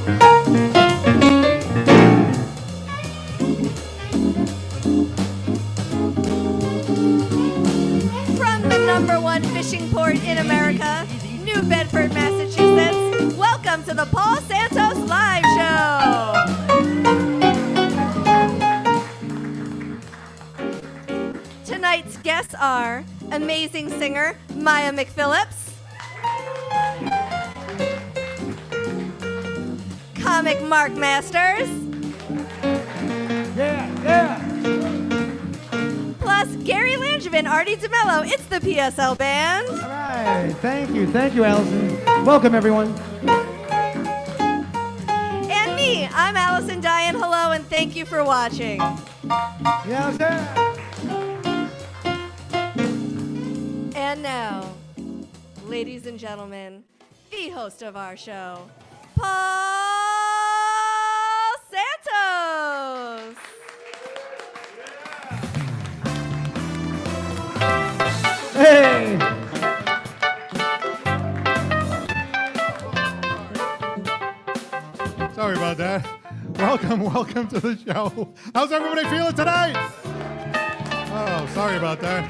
From the #1 fishing port in America, New Bedford, Massachusetts, welcome to the Paul Santos Live Show. Tonight's guests are amazing singer Mya McPhillips, comic Mark Masters, plus Gary Langevin, Artie DeMello. It's the PSL Band. All right, thank you, Allison. Welcome, everyone. And me, I'm Allison Diane. Hello, and thank you for watching. Yes, sir. And now, ladies and gentlemen, the host of our show, Paul Santos. Hey. Sorry about that. Welcome to the show. How's everybody feeling tonight? Oh, sorry about that.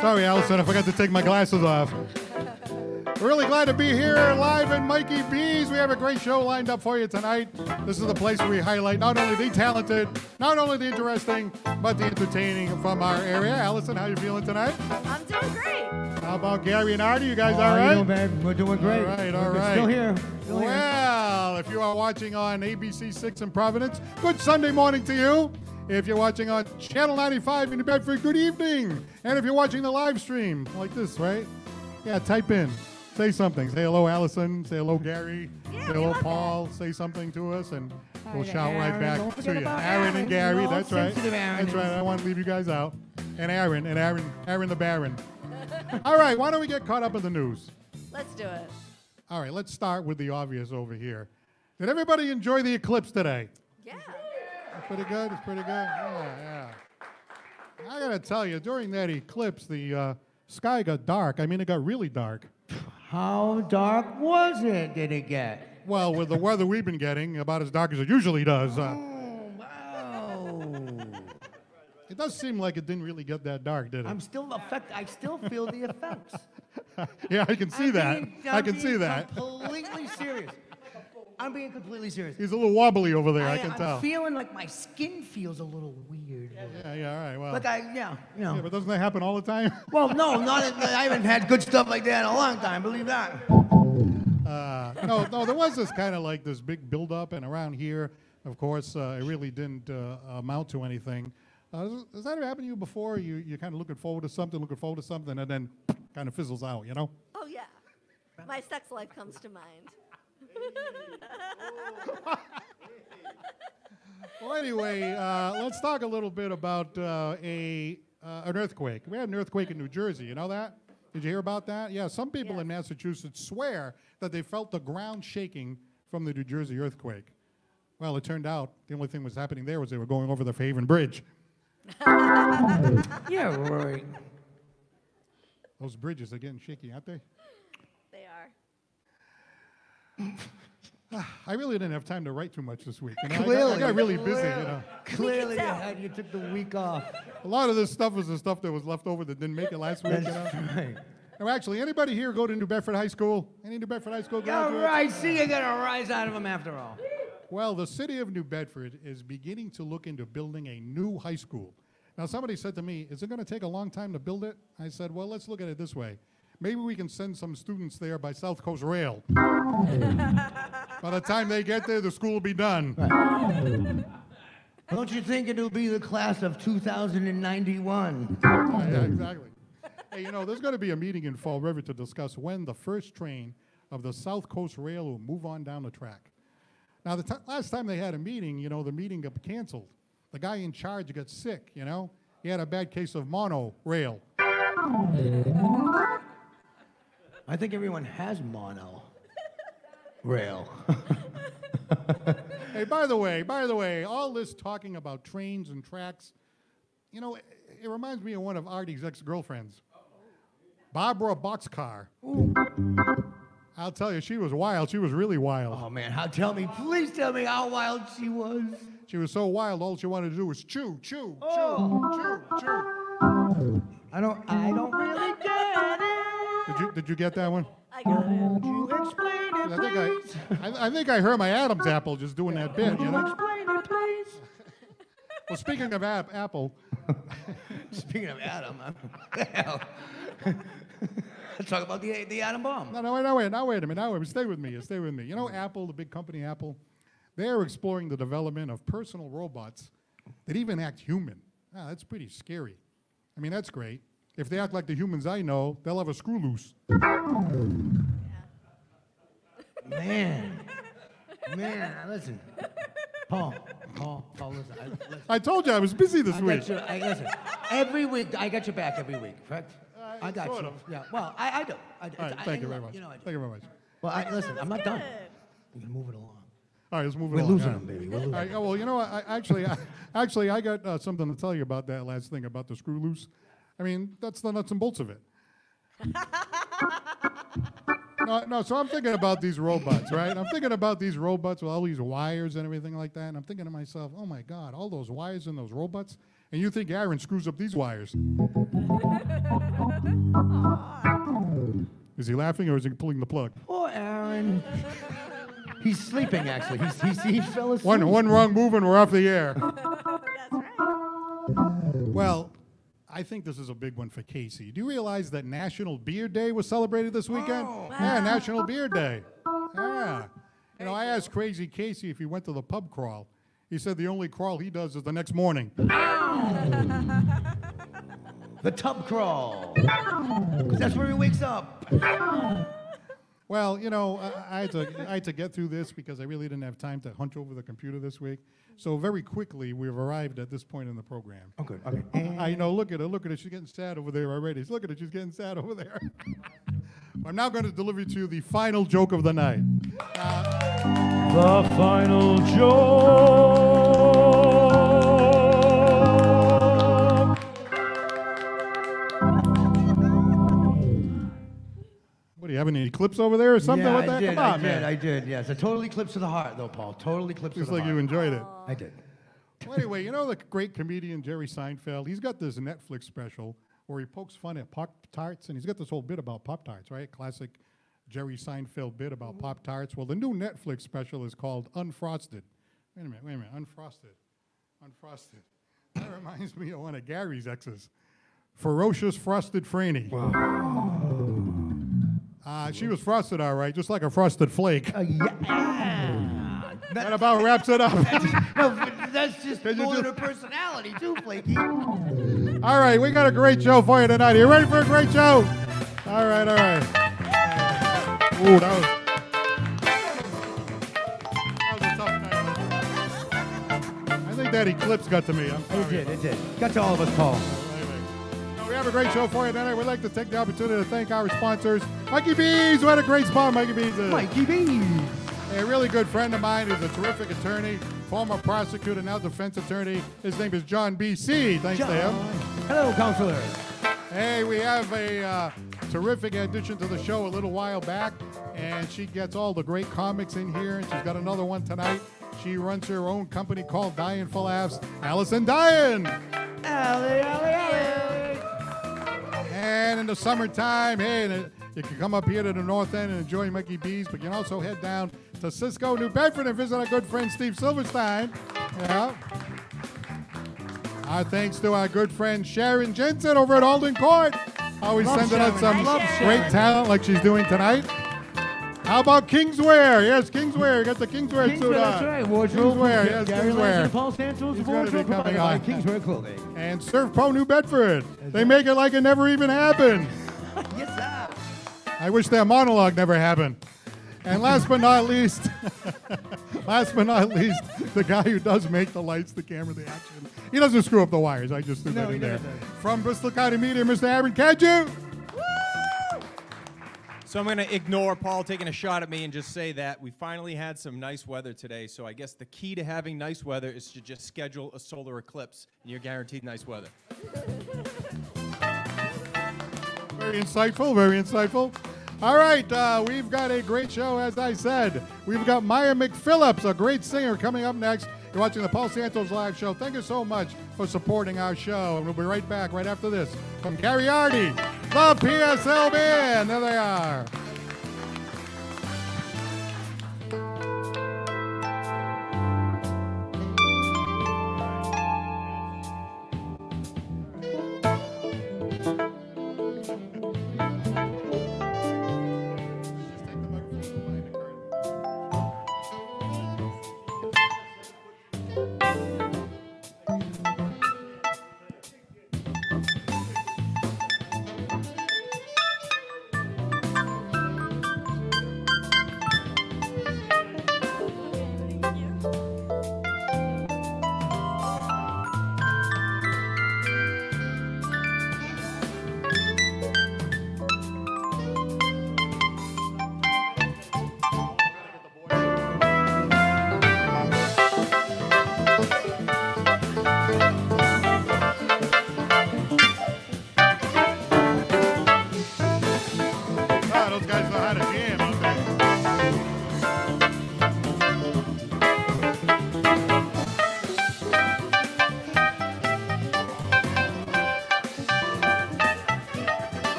Sorry, Allison, I forgot to take my glasses off. Really glad to be here live in Mikey B's. We have a great show lined up for you tonight. This is the place where we highlight not only the talented, not only the interesting, but the entertaining from our area. Allison, how you feeling tonight? I'm doing great. How about Gary and Artie? You guys all right? You know, man, we're doing great. All right. Still here. Well, if you are watching on ABC 6 in Providence, good Sunday morning to you. If you're watching on Channel 95 in New Bedford, good evening. And if you're watching the live stream, like this, right? Yeah, type in. Say something. Say hello, Allison. Say hello, Gary. Yeah, say hello, Paul. Say something to us, and we'll shout right back Don't to forget you. about Aaron and Gary, You know, that's right. sensitive Aaron That's right. is- I want to leave you guys out. And Aaron the Baron. All right, why don't we get caught up in the news? Let's do it. All right, let's start with the obvious over here. Did everybody enjoy the eclipse today? Yeah. It's pretty good. It's pretty good. Yeah. I gotta tell you, during that eclipse, the sky got dark. I mean, it got really dark. How dark was it? Did it get? Well, with the weather we've been getting, about as dark as it usually does. Oh, wow. It does seem like it didn't really get that dark, did it? I still feel the effects. Yeah, I can see that. I can see that. Completely serious. I'm being completely serious. He's a little wobbly over there. I can I'm tell. feeling like my skin feels a little weird. Yeah. All right. Well. Like Yeah, but doesn't that happen all the time? Well, no, I haven't had good stuff like that in a long time. Believe that. No. There was this kind of like this big buildup, and around here, of course, it really didn't amount to anything. Has that ever happened to you before? You're kind of looking forward to something, and then kind of fizzles out, you know? Oh, yeah. My sex life comes to mind. Well, anyway, let's talk a little bit about an earthquake. We had an earthquake in New Jersey. You know that? Did you hear about that? Yeah, some people in Massachusetts swear that they felt the ground shaking from the New Jersey earthquake. Well, it turned out the only thing that was happening there was they were going over the Fairhaven Bridge. Yeah, right. Those bridges are getting shaky, aren't they? They are. I really didn't have time to write too much this week. You know? Clearly. I got really busy, you know. Clearly, tell. you took the week off. A lot of this stuff was the stuff that was left over that didn't make it last week, you know. That's right. Oh, actually, anybody here go to New Bedford High School? Any New Bedford High School All graduates? right, see, you got a rise out of him after all. Well, the city of New Bedford is beginning to look into building a new high school. Now, somebody said to me, is it going to take a long time to build it? I said, well, let's look at it this way. Maybe we can send some students there by South Coast Rail. By the time they get there, the school will be done. Don't you think it'll be the class of 2091? Yeah, exactly. Hey, you know, there's going to be a meeting in Fall River to discuss when the first train of the South Coast Rail will move on down the track. Now, the last time they had a meeting, you know, the meeting got canceled. The guy in charge got sick, you know. He had a bad case of monorail. I think everyone has mono rail. Hey, by the way, all this talking about trains and tracks, you know, it reminds me of one of Artie's ex-girlfriends, Barbara Boxcar. I'll tell you, she was wild. She was really wild. Oh, man, please tell me how wild she was. She was so wild, all she wanted to do was chew. I don't really get it. Did you get that one? I got it. Would you explain it, please? I think I heard my Adam's apple just doing that bit, you know? Explain it, please. Well, speaking of apple, Speaking of Adam, let's talk about the atom bomb. wait a minute. Stay with me. You know Apple, the big company Apple? They're exploring the development of personal robots that even act human. That's pretty scary. I mean, that's great. If they act like the humans I know, they'll have a screw loose. Man, listen. Paul, listen. I told you I was busy this week. Listen, every week, I got your back every week, correct? I got sort you. of. Yeah, well, I do. All right, thank you very much. You know I do. Thank you very much. Well, listen, I'm not done. Good. We can move it along. All right, let's move it We're along. losing Yeah. them, baby. We're losing All right, them. well, you know what? I got something to tell you about that last thing about the screw loose. I mean, that's the nuts and bolts of it. No, so I'm thinking about these robots, right? I'm thinking about these robots with all these wires and everything like that, and I'm thinking to myself, oh my God, all those wires in those robots, and you think Aaron screws up these wires. Is he laughing or is he pulling the plug? Poor Aaron. He's sleeping, actually. He fell asleep. One wrong move and we're off the air. That's right. Well, I think this is a big one for Casey. Do you realize that National Beer Day was celebrated this weekend? Oh. Yeah, National Beer Day. Yeah. You know, I asked Crazy Casey if he went to the pub crawl. He said the only crawl he does is the next morning. The tub crawl. 'Cause that's where he wakes up. Well, you know, I had to get through this because I really didn't have time to hunch over the computer this week. So very quickly, we've arrived at this point in the program. Okay. I know, look at her. She's getting sad over there already. Look at her, she's getting sad over there. I'm now going to deliver to you the final joke of the night. The final joke. What, do you have any clips over there or something Yeah, with that? Come on, man. I did. Yes, a total eclipse of the heart, though, Paul. Total eclipse of Looks the like heart. you enjoyed it. I did. Well, anyway, you know the great comedian Jerry Seinfeld? He's got this Netflix special where he pokes fun at Pop-Tarts, and he's got this whole bit about Pop-Tarts, right? Classic Jerry Seinfeld bit about Pop-Tarts. Well, the new Netflix special is called Unfrosted. Wait a minute. Unfrosted. That reminds me of one of Gary's exes. Ferocious Frosted Franny. She was frosted all right, just like a frosted flake. That about wraps it up. No, but that's just more than her personality, too, Flaky. All right, we got a great show for you tonight. Are you ready for a great show? All right. Ooh, that was a tough night. I think that eclipse got to me. I'm sorry. It did. Got to all of us, Paul. So we have a great show for you tonight. We'd like to take the opportunity to thank our sponsors. Mikey B's, what a great spot Mikey B's is. Mikey B. A really good friend of mine who's a terrific attorney, former prosecutor, now defense attorney. His name is John B.C. Thanks to him. Hello, counselor. Hey, we have a terrific addition to the show a little while back, and she gets all the great comics in here, and she's got another one tonight. She runs her own company called Dyin' for Laughs. Allison Dyin'. Allie. And in the summertime, hey, you can come up here to the North End and enjoy Mickey B's, but you can also head down to Cisco, New Bedford, and visit our good friend Steve Silverstein. Yeah. Our thanks to our good friend Sharon Jensen over at Alden Court. Always Love sending us some Sharon. Love great Sharon. talent like she's doing tonight. How about Kingswear? Yes, Kingswear. You got the Kingswear suit on. That's right. Wardrobe. Kingswear, yes, Gary Kingswear. Lance and Paul Santos. He's gonna be Wardrobe coming provided by on. Kingswear Clothing. And Surf Pro New Bedford. They make it like it never even happened. Yes, sir. I wish that monologue never happened. And last but not least, the guy who does make the lights, the camera, the action. He doesn't screw up the wires. I just threw that in there. From Bristol County Media, Mr. Aaron Cadju. So I'm going to ignore Paul taking a shot at me and just say that we finally had some nice weather today. So I guess the key to having nice weather is to just schedule a solar eclipse, and you're guaranteed nice weather. Very insightful, very insightful. All right, we've got a great show, as I said. We've got Mya McPhillips, a great singer, coming up next. You're watching the Paul Santos Live Show. Thank you so much for supporting our show, and we'll be right back right after this from Cariardi, the PSL Band. There they are.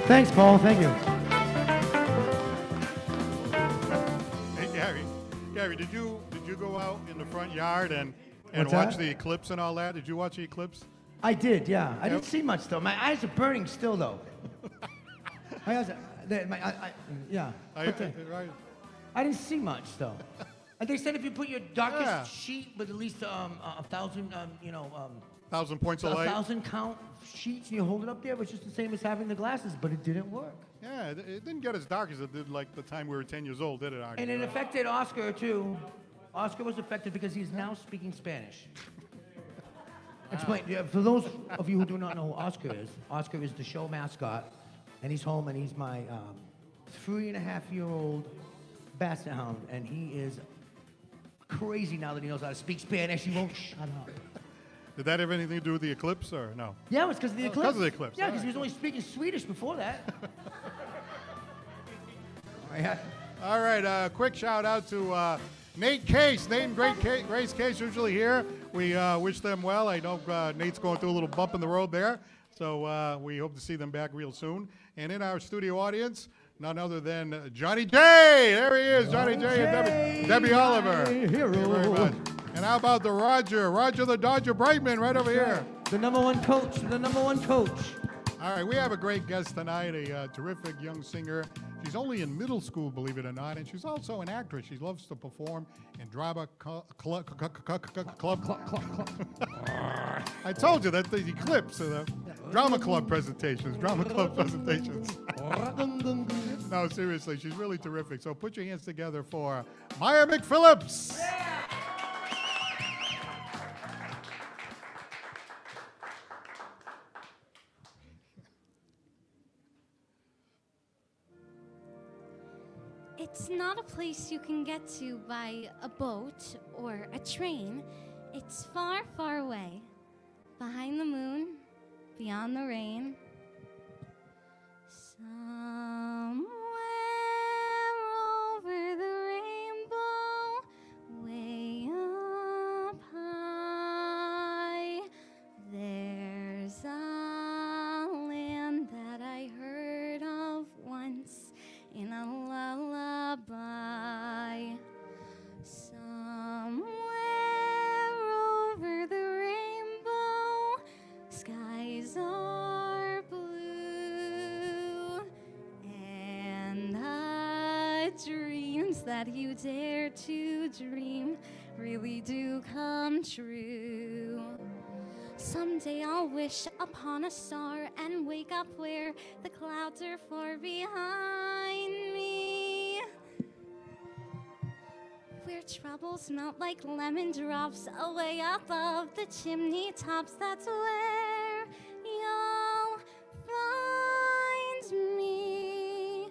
Thanks, Paul. Thank you. Hey, Gary, did you go out in the front yard and What's watch that? the eclipse and all that? Did you watch the eclipse? I did, yeah. I Yep. didn't see much though. My eyes are burning still though. My eyes are, yeah. But Right. I didn't see much though. And they said if you put your darkest Yeah. sheet with at least a thousand, 1,000 points of a light. 1,000 count sheets, and you hold it up there, it was just the same as having the glasses, but it didn't work. Yeah, it didn't get as dark as it did like the time we were 10 years old, did it, Artie? And it affected Oscar too. Oscar was affected because he's now speaking Spanish. Explain, yeah, for those of you who do not know who Oscar is the show mascot, and he's home, and he's my 3.5-year-old basset hound, and he is crazy now that he knows how to speak Spanish. He won't shut up. Did that have anything to do with the eclipse or no? Yeah, it was because of the eclipse. Because of the eclipse. Yeah, All because he right. was only speaking Swedish before that. All right, quick shout out to Nate Case. Nate and Grace Case usually here. We wish them well. I know Nate's going through a little bump in the road there, so we hope to see them back real soon. And in our studio audience, none other than Johnny J. There he is, Johnny J. and Debbie Oliver. Thank you very much. And how about the Roger the Dodger Brightman right over here. The number one coach. All right, we have a great guest tonight, a terrific young singer. She's only in middle school, believe it or not, and she's also an actress. She loves to perform in drama club. I told you that's the eclipse, drama club presentations. No, seriously, she's really terrific. So put your hands together for Mya McPhillips. It's not a place you can get to by a boat or a train. It's far, far away. Behind the moon, beyond the rain. Somewhere over the rainbow, way up high, there's a land that I heard of once in a lullaby. Somewhere over the rainbow, skies are blue, and the dreams that you dare to dream really do come true. Someday I'll wish upon a star and wake up where the clouds are far behind me, where troubles melt like lemon drops away above the chimney tops. That's where you'll find me.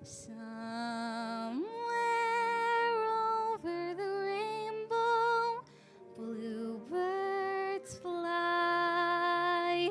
Somewhere over the rainbow, bluebirds fly.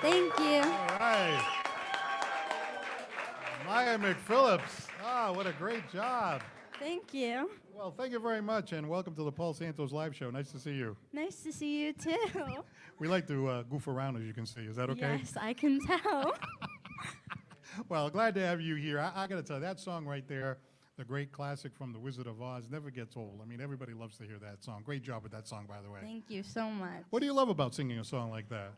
Thank you. All right. Mya McPhillips. Ah, what a great job. Thank you. Well, thank you very much, and welcome to the Paul Santos Live Show. Nice to see you. Nice to see you too. We like to goof around, as you can see. Is that okay? Yes, I can tell. Well, glad to have you here. I got to tell you, that song right there, the great classic from The Wizard of Oz, never gets old. I mean, everybody loves to hear that song. Great job with that song, by the way. Thank you so much. What do you love about singing a song like that?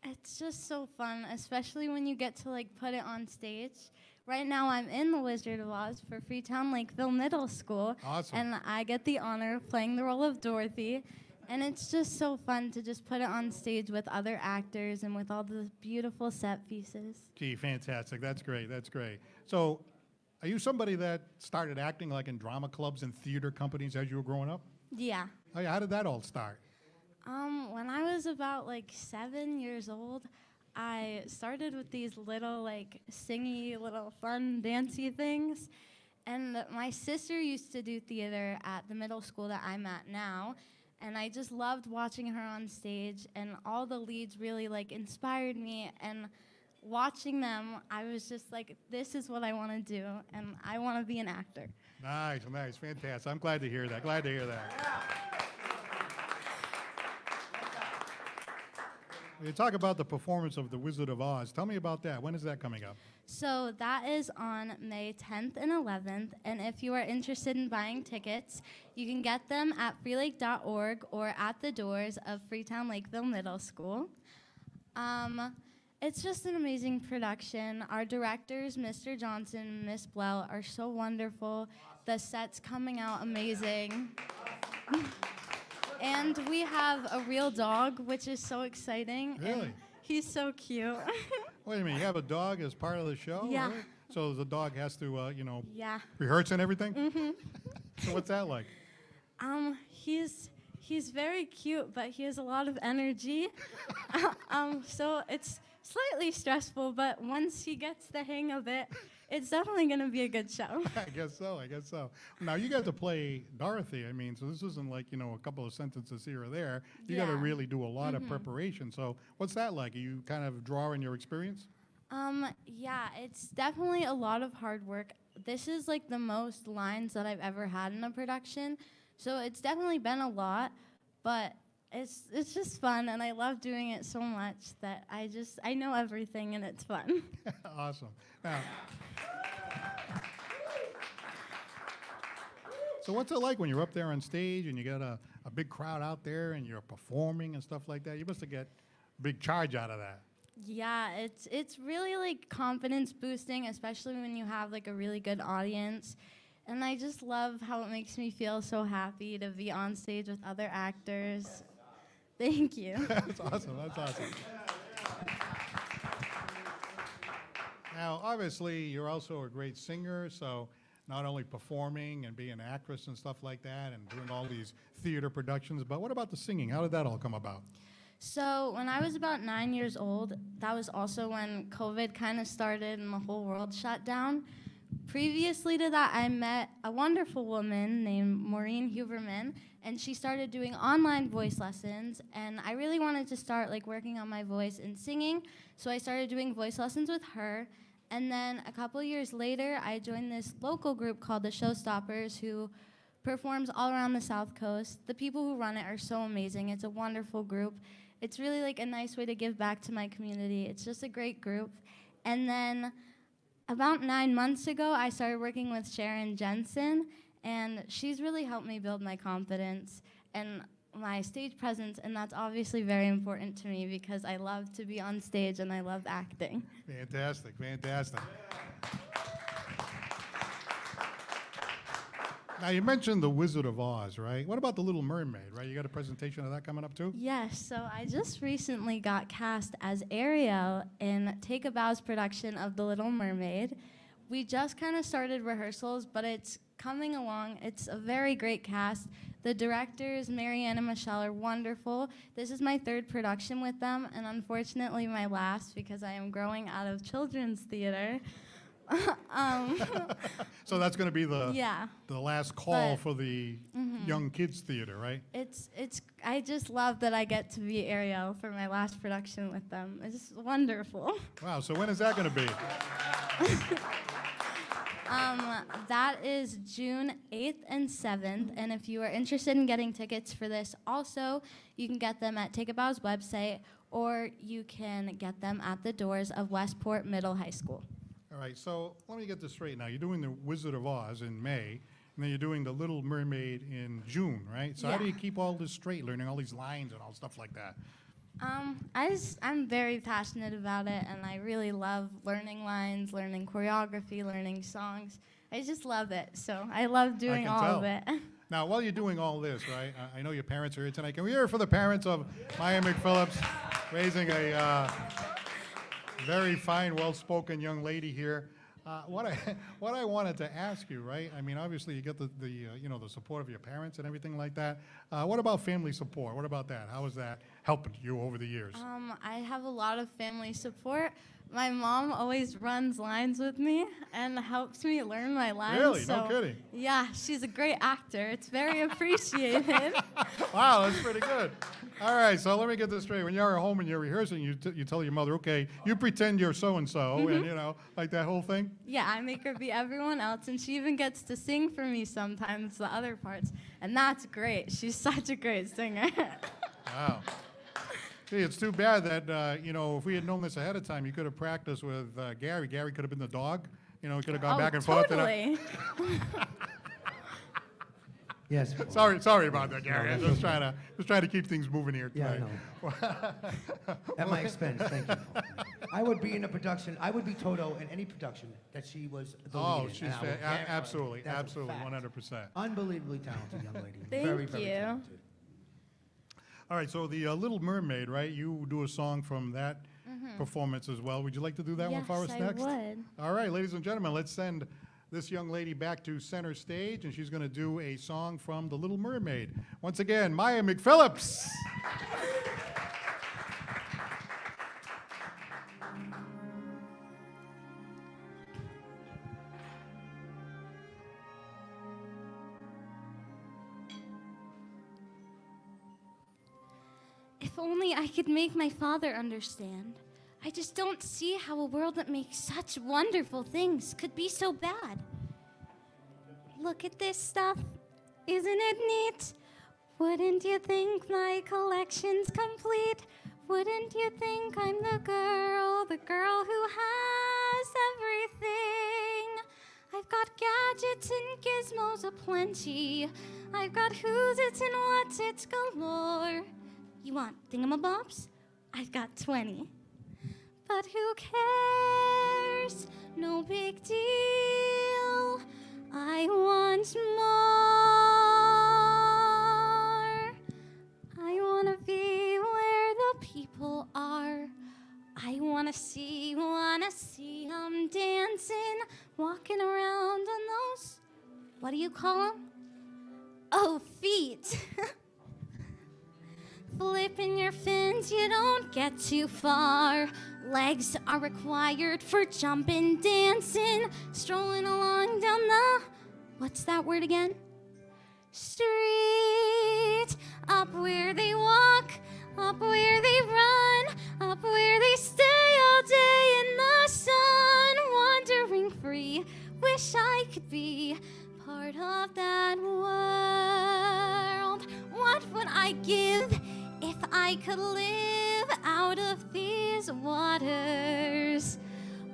It's just so fun, especially when you get to like put it on stage. Right now I'm in The Wizard of Oz for Freetown Lakeville Middle School. Awesome. And I get the honor of playing the role of Dorothy. And it's just so fun to just put it on stage with other actors and with all the beautiful set pieces. Gee, fantastic. That's great. That's great. So, are you somebody that started acting like in drama clubs and theater companies as you were growing up? Yeah. Oh, yeah, how did that all start? When I was about like 7 years old, I started with these little like singy, little fun, dancey things. And my sister used to do theater at the middle school that I'm at now. And I just loved watching her on stage, and all the leads really like inspired me. And watching them, I was just like, this is what I want to do, and I want to be an actor. Nice, nice, fantastic. I'm glad to hear that. Glad to hear that. You talk about the performance of The Wizard of Oz. Tell me about that. When is that coming up? So that is on May 10th and 11th, and if you are interested in buying tickets, you can get them at freelake.org or at the doors of Freetown Lakeville Middle School. It's just an amazing production. Our directors, Mr. Johnson and Miss Blell, are so wonderful. The set's coming out amazing. And we have a real dog, which is so exciting. Really? And he's so cute. Wait a minute, you have a dog as part of the show? Yeah. Really? So the dog has to, Yeah. rehearse and everything? Mm-hmm. So what's that like? He's very cute, but he has a lot of energy. So it's slightly stressful, but once he gets the hang of it, it's definitely going to be a good show. I guess so. Now, you got to play Dorothy. I mean, so this isn't like, a couple of sentences here or there. You got to Yeah. really do a lot of preparation. So what's that like? Are you kind of drawing your experience? Yeah, it's definitely a lot of hard work. This is like the most lines that I've ever had in a production. So it's definitely been a lot, but it's just fun, and I love doing it so much that I know everything, and it's fun. Awesome. Now, so what's it like when you're up there on stage and you got a big crowd out there and you're performing and stuff like that? You must have get a big charge out of that. Yeah, it's really like confidence boosting, especially when you have like a really good audience. And I just love how it makes me feel so happy to be on stage with other actors. Thank you. That's awesome. That's awesome. Now, obviously, you're also a great singer, so not only performing and being an actress and stuff like that and doing all these theater productions, but what about the singing? How did that all come about? So when I was about 9 years old, that was also when COVID kind of started and the whole world shut down. Previously to that, I met a wonderful woman named Maureen Huberman, and she started doing online voice lessons, and I really wanted to start like working on my voice and singing, so I started doing voice lessons with her. And then a couple years later, I joined this local group called the Showstoppers, who performs all around the South Coast. The people who run it are so amazing. It's a wonderful group. It's really like a nice way to give back to my community. It's just a great group. And then about 9 months ago, I started working with Sharon Jensen, and she's really helped me build my confidence and my stage presence, and that's obviously very important to me because I love to be on stage and I love acting. Fantastic, fantastic. Now, you mentioned The Wizard of Oz, right? What about The Little Mermaid, right? You got a presentation of that coming up, too? Yes, so I just recently got cast as Ariel in Take a Bow's production of The Little Mermaid. We just kind of started rehearsals, but it's coming along. It's a very great cast. The directors, Marianne and Michelle, are wonderful. This is my third production with them, and unfortunately my last because I am growing out of children's theater. So that's going to be Yeah. the last call But- for the young kids theater, right? It's I just love that I get to be Ariel for my last production with them. It's wonderful. Wow. So when is that going to be? That is June 8th and 7th, and if you are interested in getting tickets for this, also you can get them at Take a Bow's website, or you can get them at the doors of Westport Middle High School. All right. So let me get this straight now. You're doing the Wizard of Oz in May, and then you're doing the Little Mermaid in June, right? So how do Yeah. you keep all this straight, learning all these lines and all stuff like that? I'm very passionate about it, and I really love learning lines, learning choreography, learning songs. I just love it, so I love doing can all tell. of it. Now, while you're doing all this, right, I know your parents are here tonight. Can we hear it for the parents of Mya McPhillips, raising a very fine, well-spoken young lady here? What I wanted to ask you, right? I mean, obviously you get the support of your parents and everything like that. What about family support? What about that? How is that helping you over the years? I have a lot of family support. My mom always runs lines with me and helps me learn my lines. Really? So, No kidding. Yeah, she's a great actor. It's very appreciated. Wow, that's pretty good. All right, so let me get this straight. When you're at home and you're rehearsing, you tell your mother, okay, you pretend you're so-and-so, and, like that whole thing? Yeah, I make her be everyone else, and she even gets to sing for me sometimes, the other parts. And that's great. She's such a great singer. Wow. Gee, it's too bad that, if we had known this ahead of time, you could have practiced with Gary. Gary could have been the dog. He could have gone back and forth. Totally. Yes. Sorry about that, Gary. No, I'm that's just trying to keep things moving here Yeah, tonight. I know. At my expense, thank you. I would be in a production. I would be Toto in any production that she was the Oh, lead in. she's and I would camera. absolutely, That's a absolutely, fact. 100%. Unbelievably talented young lady. Thank very, very you. talented. All right, so the Little Mermaid, right? You do a song from that performance as well. Would you like to do that one for us Yes, next? I would. All right, ladies and gentlemen, let's send this young lady back to center stage, and she's going to do a song from The Little Mermaid. Once again, Mya McPhillips. If only I could make my father understand. I just don't see how a world that makes such wonderful things could be so bad. Look at this stuff. Isn't it neat? Wouldn't you think my collection's complete? Wouldn't you think I'm the girl who has everything? I've got gadgets and gizmos aplenty. I've got who's it's and what's it's galore. You want thingamabobs? I've got 20. But who cares? No big deal. I want more. I want to be where the people are. I want to see 'em dancing, walking around on those, what do you call 'em? Oh, feet. Flipping your fins, you don't get too far. Legs are required for jumping, dancing, strolling along down the, what's that word again? Street. Up where they walk, up where they run, up where they stay all day in the sun, wandering free. Wish I could be part of that world. What would I give if I could live out of these waters?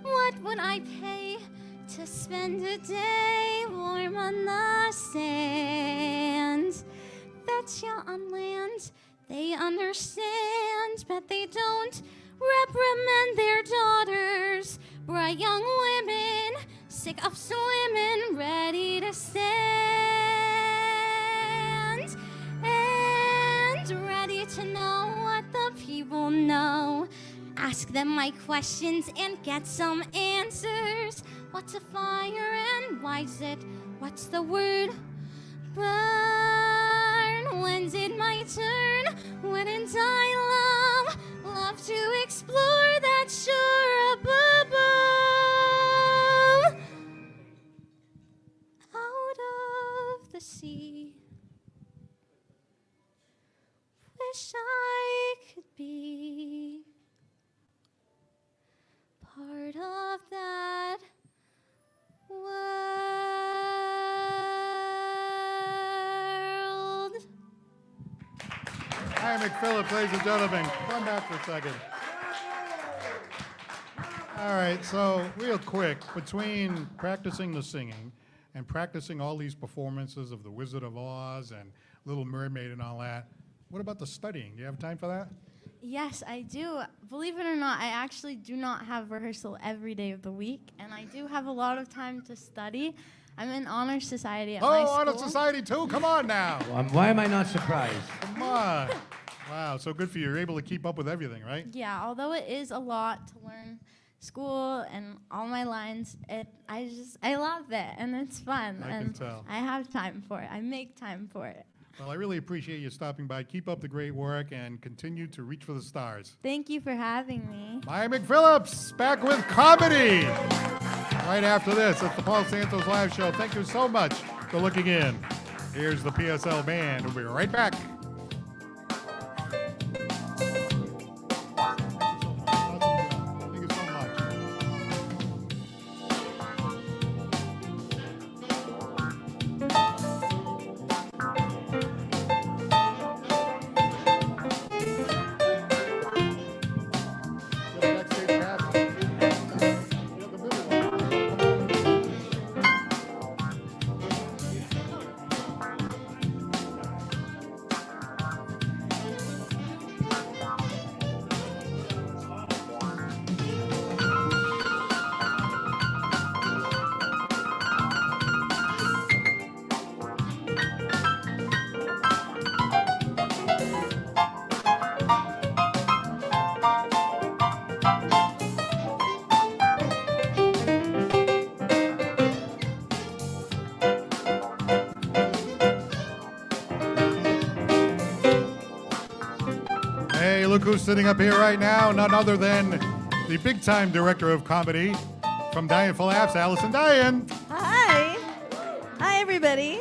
What would I pay to spend a day warm on the sand? Betcha on land they understand, but they don't reprimand their daughters. Bright young women, sick of swimming, ready to stand. And ready to know what the people know. Ask them my questions and get some answers. What's a fire and why's it? What's the word? Burn. When's it my turn? Wouldn't I love to explore that shore up above? McPhillips, ladies and gentlemen. Come back for a second. All right, so real quick, between practicing the singing and practicing all these performances of The Wizard of Oz and Little Mermaid and all that, what about the studying? Do you have time for that? Yes, I do. Believe it or not, I actually do not have rehearsal every day of the week, and I do have a lot of time to study. I'm in Honor Society at my school. Oh, Honor Society too? Come on now. Why am I not surprised? Come on. Wow, so good for you. You're able to keep up with everything, right? Yeah, although it is a lot to learn school and all my lines, I love it, and it's fun. I can tell. I have time for it. I make time for it. Well, I really appreciate you stopping by. Keep up the great work and continue to reach for the stars. Thank you for having me. Mya McPhillips, back with comedy. Right after this, it's the Paul Santos Live Show. Thank you so much for looking in. Here's the PSL Band. We'll be right back. Thank you so much. Hey, look who's sitting up here right now, none other than the big-time director of comedy from Diane for Laughs, Allison Diane. Hi. Hi, everybody.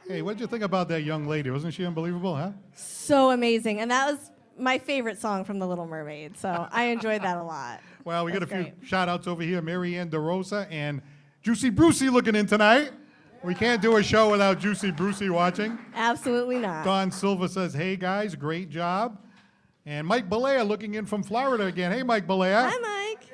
Hey, what did you think about that young lady? Wasn't she unbelievable, huh? So amazing. And that was my favorite song from The Little Mermaid, so I enjoyed that a lot. Well, we got a That's few great. shout-outs over here. Mary Ann DeRosa and Juicy Brucey looking in tonight. We can't do a show without Juicy Brucey watching. Absolutely not. Don Silva says, hey, guys, great job. And Mike Balea looking in from Florida again. Hey, Mike Balea. Hi, Mike.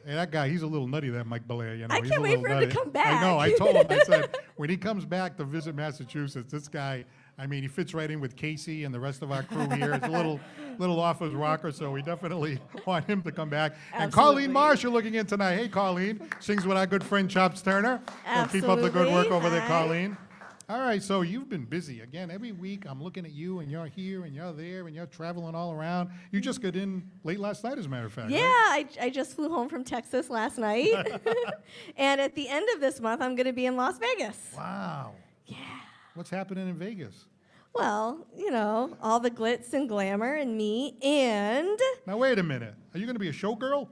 Hey, that guy, he's a little nutty, that Mike Balea. You know, I he's can't a wait little for him to nutty. come back. I know. I told him, I said, when he comes back to visit Massachusetts, this guy, I mean, he fits right in with Casey and the rest of our crew here. It's a little off his rocker, so we definitely want him to come back. And Absolutely. Colleen Marshall looking in tonight. Hey, Colleen. Sings with our good friend Chops Turner. So keep up the good work over there, Hi. Colleen. All right, so you've been busy. Again, every week I'm looking at you, and you're here, and you're there, and you're traveling all around. You just got in late last night, as a matter of fact. Yeah, right? I just flew home from Texas last night. And at the end of this month, I'm going to be in Las Vegas. Wow. Yeah. What's happening in Vegas? Well, you know, all the glitz and glamour and me, and Now, wait a minute. Are you going to be a showgirl?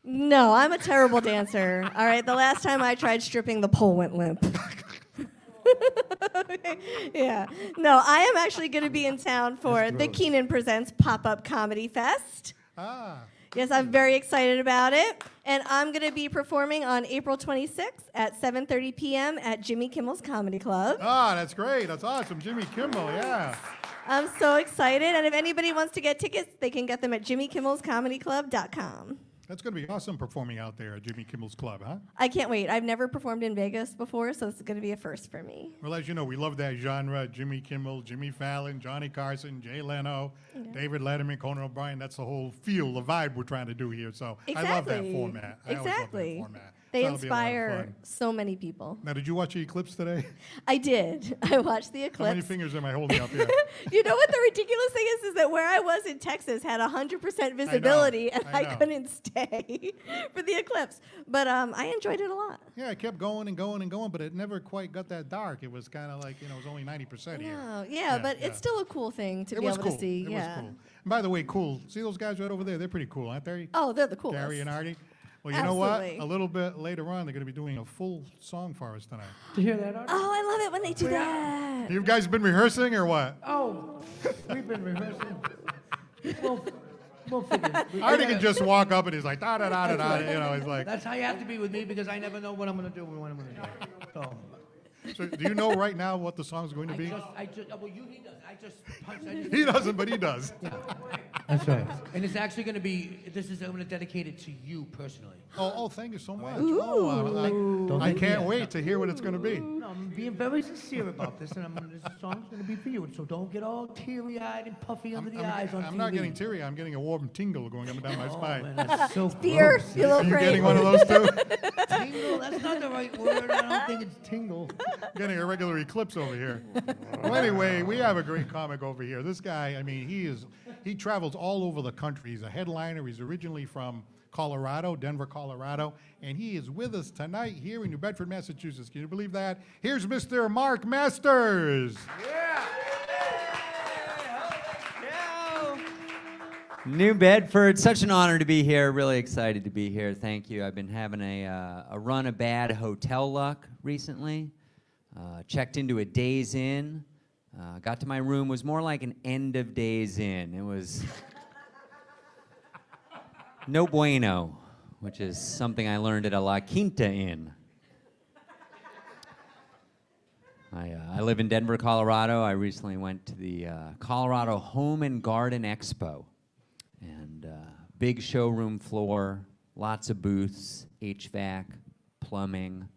no, I'm a terrible dancer. All right, the last time I tried stripping, the pole went limp. Yeah. No, I am actually going to be in town for That's the gross. Keenan Presents Pop-Up Comedy Fest. Ah. Yes, I'm very excited about it. And I'm going to be performing on April 26th at 7:30 p.m. at Jimmy Kimmel's Comedy Club. Ah, that's great. That's awesome. Jimmy Kimmel, yeah. I'm so excited. And if anybody wants to get tickets, they can get them at jimmykimmelscomedyclub.com. That's going to be awesome performing out there at Jimmy Kimmel's Club, huh? I can't wait. I've never performed in Vegas before, so this is going to be a first for me. Well, as you know, we love that genre. Jimmy Kimmel, Jimmy Fallon, Johnny Carson, Jay Leno, David Letterman, Conan O'Brien. That's the whole feel, the vibe we're trying to do here. So I love that Exactly. format. I always love that Exactly. format. They So that'll be a lot of inspire fun. so many people. Now, did you watch the eclipse today? I did. I watched the How many eclipse. fingers am I holding up here? You know what the ridiculous thing is that where I was in Texas had 100% visibility, and I I know. couldn't stay for the eclipse. But I enjoyed it a lot. Yeah, I kept going and going and going, but it never quite got that dark. It was kind of like, you know, it was only 90% here. No, yeah, but yeah. it's still a cool thing to It be was able cool. to see. It Yeah. was cool. And by the way, cool. See those guys right over there? They're pretty cool, aren't they? Oh, they're the coolest. Gary and Artie. Well, you know what? Absolutely. A little bit later on, they're going to be doing a full song for us tonight. Did you hear that, Art? Oh, I love it when they do that. You guys been rehearsing or what? Oh, we've been rehearsing. We'll figure. Artie can just walk up and he's like, da da da da da. You know, he's like, That's how you have to be with me because I never know what I'm going to do and when I'm going to do it. So, So do you know right now what the song's going to be? He doesn't. I just punched. He doesn't, but he does. That's right. And it's actually going to be, I'm going to dedicate it to you personally. Oh, thank you so much. Don't I make can't me- wait to hear what it's going to be. No, I'm being very sincere about this, and this song's going to be for you. So don't get all teary-eyed and puffy under the eyes on TV. I'm not getting teary. I'm getting a warm tingle going up and down my Oh, spine. man, that's so Fear. gross. You little Are you afraid. getting one of those too? Tingle? That's not the right word. I don't think it's tingle. Getting a regular eclipse over here. Well, anyway, we have a great comic over here. This guy, I mean, he travels all over the country. He's a headliner. He's originally from Colorado, Denver, Colorado, and he is with us tonight here in New Bedford, Massachusetts. Can you believe that? Here's Mr. Mark Masters. New Bedford, such an honor to be here. Really excited to be here. Thank you. I've been having a run of bad hotel luck recently. Checked into a Days Inn. Got to my room. Was more like an end of Days Inn. It was no bueno, which is something I learned at a La Quinta Inn. I live in Denver, Colorado. I recently went to the Colorado Home and Garden Expo. And big showroom floor, lots of booths, HVAC, plumbing,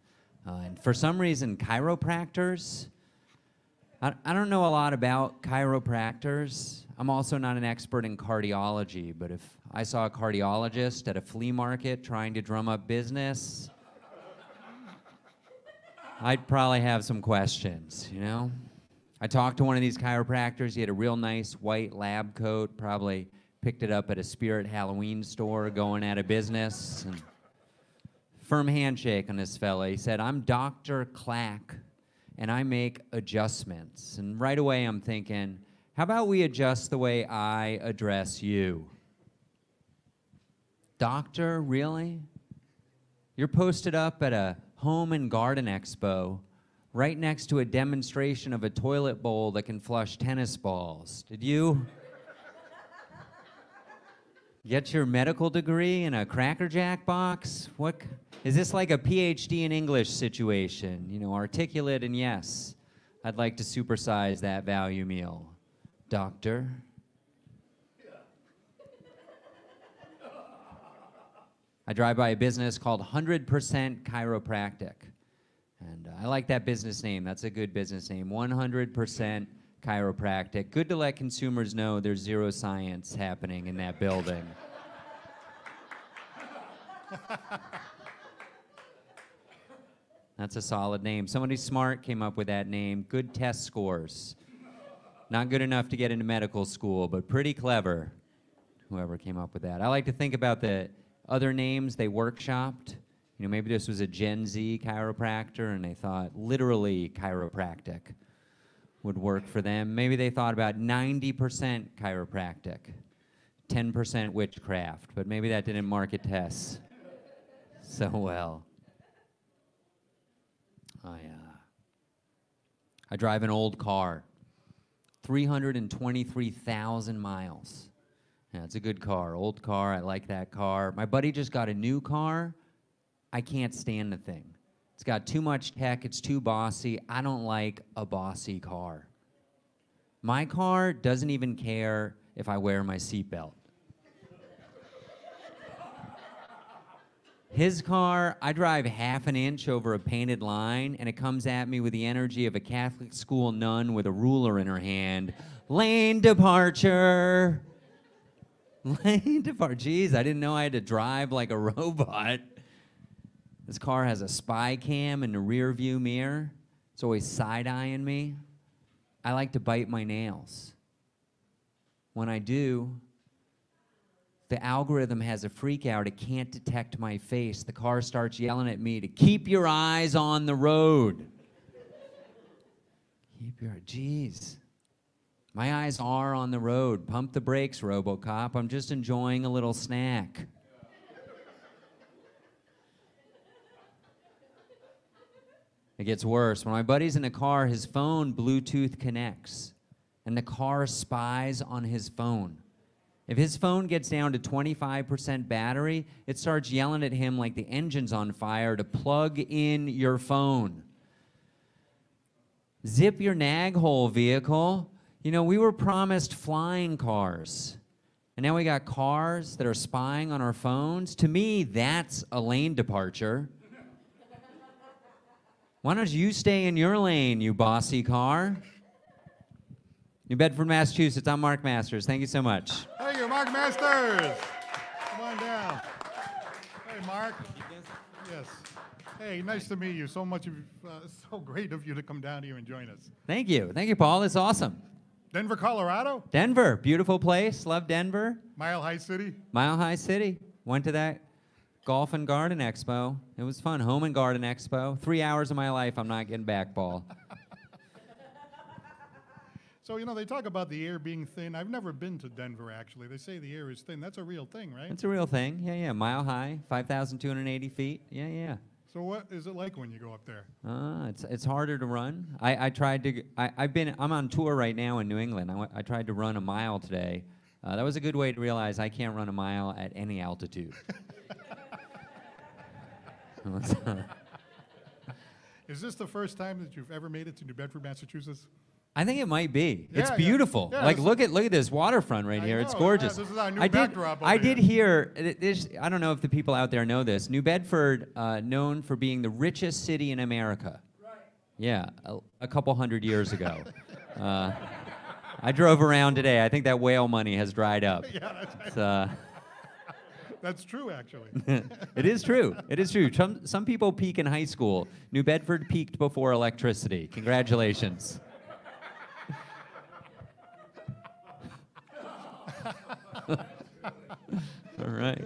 and for some reason, chiropractors. I don't know a lot about chiropractors. I'm also not an expert in cardiology, but if I saw a cardiologist at a flea market trying to drum up business, I'd probably have some questions, you know? I talked to one of these chiropractors. He had a real nice white lab coat, probably picked it up at a Spirit Halloween store going out of business. And firm handshake on this fella. He said, "I'm Dr. Clack, and I make adjustments." And right away I'm thinking, how about we adjust the way I address you? Doctor, really? You're posted up at a home and garden expo right next to a demonstration of a toilet bowl that can flush tennis balls. Did you get your medical degree in a Cracker Jack box? What is this, like a PhD in English situation? You know, articulate and yes. I'd like to supersize that value meal, doctor. I drive by a business called 100% Chiropractic. And I like that business name. That's a good business name. 100% Chiropractic. Good to let consumers know there's zero science happening in that building. That's a solid name. Somebody smart came up with that name. Good test scores. Not good enough to get into medical school, but pretty clever, whoever came up with that. I like to think about the other names they workshopped. You know, maybe this was a Gen Z chiropractor and they thought literally chiropractic would work for them. Maybe they thought about 90% chiropractic, 10% witchcraft, but maybe that didn't market tests so well. I drive an old car, 323,000 miles. Yeah, it's a good car, old car, I like that car. My buddy just got a new car. I can't stand the thing. It's got too much tech, it's too bossy. I don't like a bossy car. My car doesn't even care if I wear my seatbelt. His car, I drive half an inch over a painted line, and it comes at me with the energy of a Catholic school nun with a ruler in her hand. Lane departure. Lane departure. Jeez, I didn't know I had to drive like a robot. This car has a spy cam in the rear view mirror. It's always side-eyeing me. I like to bite my nails. When I do, the algorithm has a freak out. It can't detect my face. The car starts yelling at me to keep your eyes on the road. Jeez. My eyes are on the road. Pump the brakes, RoboCop. I'm just enjoying a little snack. It gets worse. When my buddy's in the car, his phone Bluetooth connects, and the car spies on his phone. If his phone gets down to 25% battery, it starts yelling at him like the engine's on fire to plug in your phone. Zip your nag hole vehicle. You know, we were promised flying cars. And now we got cars that are spying on our phones. To me, that's a lane departure. Why don't you stay in your lane, you bossy car? New Bedford, Massachusetts, I'm Mark Masters. Thank you so much. Thank you, Mark Masters. Come on down. Hey, Mark. Yes. Hey, nice to meet you. So great of you to come down here and join us. Thank you. Thank you, Paul. It's awesome. Denver, Colorado? Denver, beautiful place. Love Denver. Mile High City? Mile High City. Went to that Golf and Garden Expo. It was fun. Home and Garden Expo. 3 hours of my life I'm not getting back, Paul. So, you know, they talk about the air being thin. I've never been to Denver, actually. They say the air is thin. That's a real thing, right? It's a real thing. Yeah, yeah. Mile high, 5,280 feet. Yeah, yeah. So what is it like when you go up there? It's harder to run. I'm on tour right now in New England. I tried to run a mile today. That was a good way to realize I can't run a mile at any altitude. Is this the first time that you've ever made it to New Bedford, Massachusetts? I think it might be. Yeah, it's yeah. beautiful. Yeah, like this- look at this waterfront right I here. It's know, gorgeous. yeah, this is our new I did backdrop over I did here. hear. I don't know if the people out there know this. New Bedford, known for being the richest city in America. Right. Yeah, a couple hundred years ago. I drove around today. I think that whale money has dried up. Yeah, that's right. It's, That's true, actually. it is true. It is true. Some people peak in high school. New Bedford peaked before electricity. Congratulations. All right.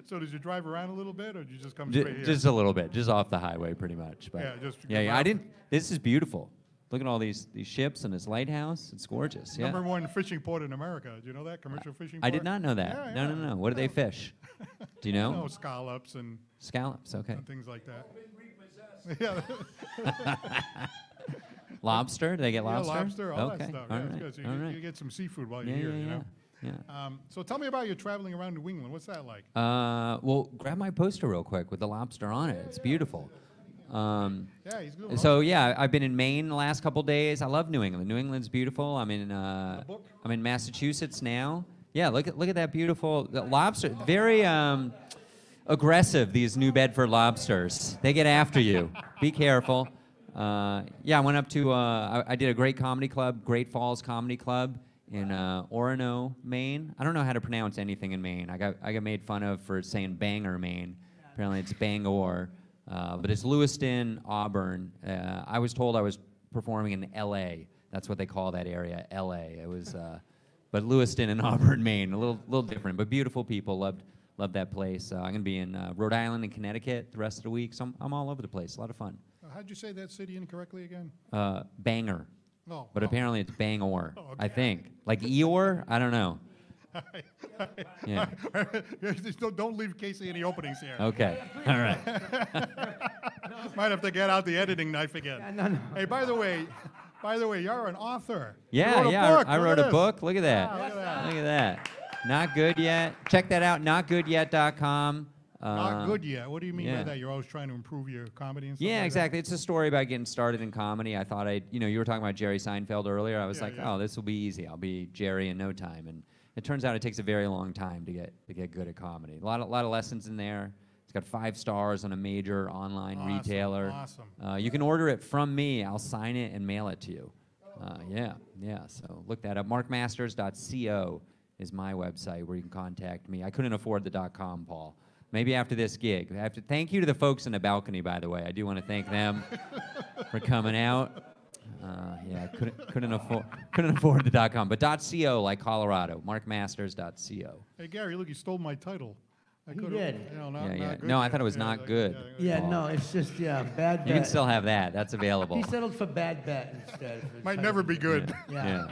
So did you drive around a little bit, or did you just come straight here? Just a little bit, just off the highway, pretty much. But Yeah, just yeah, go yeah. I out. didn't. This is beautiful. Look at all these ships and this lighthouse. It's gorgeous. Yeah. Number one fishing port in America. Do you know that? Commercial fishing port? I did not know that. Yeah, No, yeah. no, no. What do they fish? Do you know? No, scallops and Scallops. Okay. things like that. Yeah, Lobster? Do they get yeah, lobster? lobster, all okay. that stuff. All Yeah, it's right. good. So all you, right. you get some seafood while Yeah, you're yeah, here, yeah. you know? Yeah. So tell me about your traveling around New England. What's that like? Well, grab my poster real quick with the lobster on it. It's beautiful. Yeah, he's good. So yeah, I've been in Maine the last couple days. I love New England. New England's beautiful. I'm in Massachusetts now. Yeah, look at that beautiful lobster. Very aggressive. These New Bedford lobsters. They get after you. Be careful. Yeah, I went up to. I did a great comedy club, Great Falls Comedy Club in Orono, Maine. I don't know how to pronounce anything in Maine. I got made fun of for saying Bangor, Maine. Apparently it's Bangor. But it's Lewiston, Auburn. I was told I was performing in L.A. That's what they call that area, L.A. It was, but Lewiston and Auburn, Maine, a little different, but beautiful people. Loved that place. I'm gonna be in Rhode Island and Connecticut the rest of the week, so I'm all over the place. A lot of fun. How'd you say that city incorrectly again? Bangor, Oh, but apparently it's Bangor. Oh, okay. I think, like Eeyore. I don't know. Yeah. Just don't leave Casey any openings here. Okay. All right. Might have to get out the editing knife again. No, no. Hey, by the way, you're an author. Yeah, You wrote a yeah. book. I Look wrote at a this. book. Look at that. Look at that. Look at that. Not good yet. Check that out. Notgoodyet.com. Not good yet. What do you mean yeah. by that? You're always trying to improve your comedy and stuff Yeah, like exactly. It's a story about getting started in comedy. I thought you were talking about Jerry Seinfeld earlier. I was Yeah, like, yeah. oh, this will be easy. I'll be Jerry in no time. And it turns out it takes a very long time to get good at comedy. A lot of lessons in there. It's got 5 stars on a major online Awesome, retailer. awesome. You can order it from me. I'll sign it and mail it to you. Yeah. So look that up. markmasters.co is my website where you can contact me. I couldn't afford the .com, Paul. Maybe after this gig. I have to thank you to the folks in the balcony, by the way. I do want to thank them for coming out. Yeah, couldn't afford the .com, but .co like Colorado. Markmasters.co. Hey, Gary, look, you stole my title. I He could've- did. You know, Yeah. not good No, I yet. thought it was not like, good. Yeah, Paul. no, it's just, bad bet. You can still have that. That's available. He settled for bad bet instead. Might never be good. Yeah.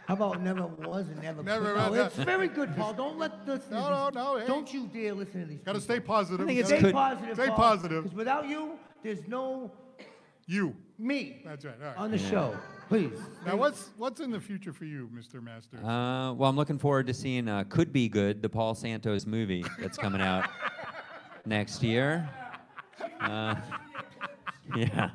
How about never was and never Never could? No, was. it's very good, Paul. Don't let this. No, hey. Don't you dare listen to these. Gotta people. stay positive. I think it's Stay good. positive. Stay Paul, positive. 'cause without you, there's no You. me That's right. All right. on the Yeah. show. Please. Now, what's in the future for you, Mr. Masters? Well, I'm looking forward to seeing Could Be Good, the Paul Santos movie that's coming out next year. Yeah.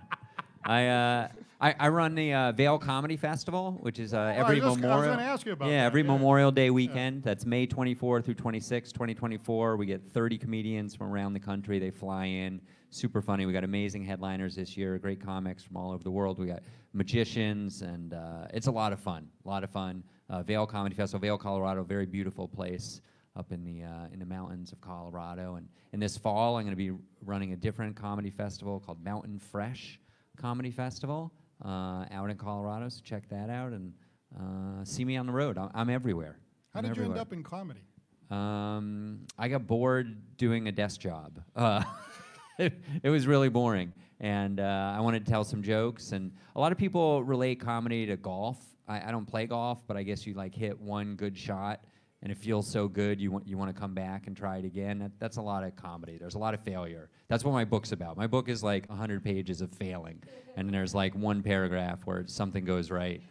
I run the Vail Comedy Festival, which is every I was Memorial. gonna ask you about yeah, that, every yeah. Memorial Day weekend. That's May 24 through 26, 2024. We get 30 comedians from around the country. They fly in. Super funny. We got amazing headliners this year. Great comics from all over the world. We got magicians, and it's a lot of fun. A lot of fun. Vail Comedy Festival, Vail, Colorado. Very beautiful place up in the mountains of Colorado. And this fall, I'm going to be running a different comedy festival called Mountain Fresh Comedy Festival out in Colorado. So check that out and see me on the road. I'm everywhere. How did you end up in comedy? I got bored doing a desk job. It was really boring, and I wanted to tell some jokes. And a lot of people relate comedy to golf. I don't play golf, but I guess you like hit one good shot, and it feels so good you want to come back and try it again. That's a lot of comedy. There's a lot of failure. That's what my book's about. My book is like 100 pages of failing, and then there's like one paragraph where something goes right.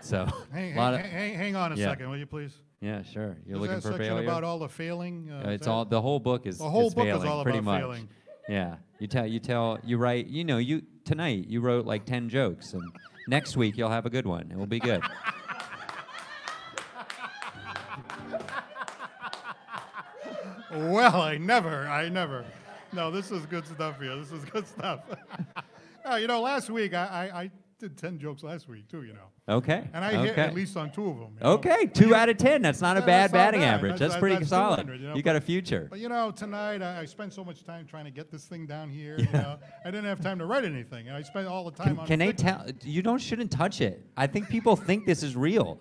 So hang on a Yeah. second, will you please? yeah, sure. You're Is looking that for section failure. about all the failing? It's all the whole book is The whole is book is failing, all pretty about much. failing. Yeah, you write. Tonight you wrote like 10 jokes, and next week you'll have a good one. It will be good. Well, I never. No, this is good stuff here. This is good stuff. Last week I did 10 jokes last week too. Okay. And I hit at least on 2 of them. Okay, 2 out of 10. That's not a Yeah, bad that's not batting bad. average. That's- That's pretty that's solid. 200, You got a future. But tonight I spent so much time trying to get this thing down here. I didn't have time to write anything. I spent all the time on. Can they tell? You shouldn't touch it. I think people think this is real.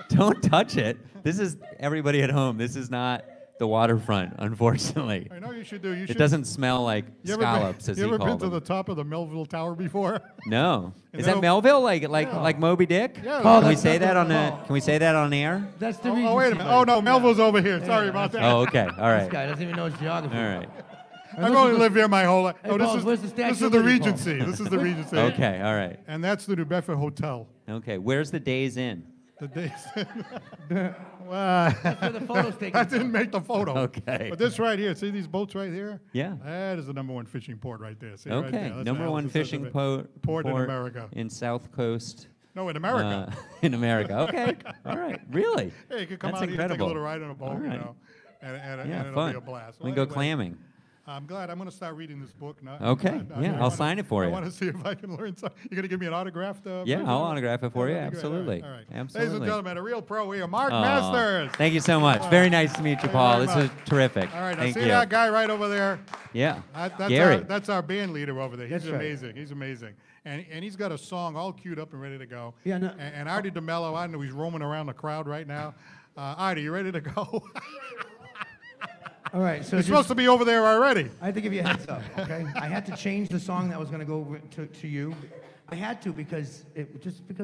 Don't touch it. This is everybody at home. This is not the waterfront, unfortunately. I know you should do. It doesn't smell like scallops, as You he ever been called to them. the top of the Melville Tower before? No. And Is that then- Melville? Like Yeah. Moby Dick? Yeah. Oh, Can we that's say not that the- on the? oh. Can we say that on the air? That's the Oh, wait a minute. Oh, no, Melville's over here. Sorry about that. Oh, okay. All This right. guy doesn't even know his geography. All right. I've only lived here my whole life. Hey, Oh, Paul, where's the this Statue is of the Liberty, Paul? Regency. This is the Regency. Okay. All right. And that's the New Bedford Hotel. Okay. Where's the Days Inn? The days. Well, Where the photos taken. that didn't make the photo. Okay. But this right here, see these boats right here? Yeah. That is the #1 fishing port right there. See, right Okay. there. That's Number a- one that's fishing a port in America. in South Coast. No, in America. In America. Okay. All right. Really? Hey, you can come That's out here and take a incredible. little ride on a boat, All right. and Yeah, it'll fun. be a blast. We Well, can go anyway, clamming. I'm glad. I'm going to start reading this book now. Okay, yeah, I'll sign it for I you. want to see if I can learn something. You're going to give me an autographed Yeah, version I'll of it? autograph it for you. That'd be great. All right, Absolutely. all right. Absolutely. Ladies and gentlemen, a real pro here, Mark Aw, Masters. Thank you so much. Very nice to meet you, Thank you Paul. very This is much. terrific. All right, now Thank see you. that guy right over there? Yeah. That's Gary. our band leader over there. He's That's right. amazing. He's amazing. And he's got a song all queued up and ready to go. Yeah, no- And Artie DeMello, I know he's roaming around the crowd right now. Artie, you ready to go? All right, so You're supposed to be over there already. I had to give you a heads up, okay? I had to change the song that was going to go to you. I had to because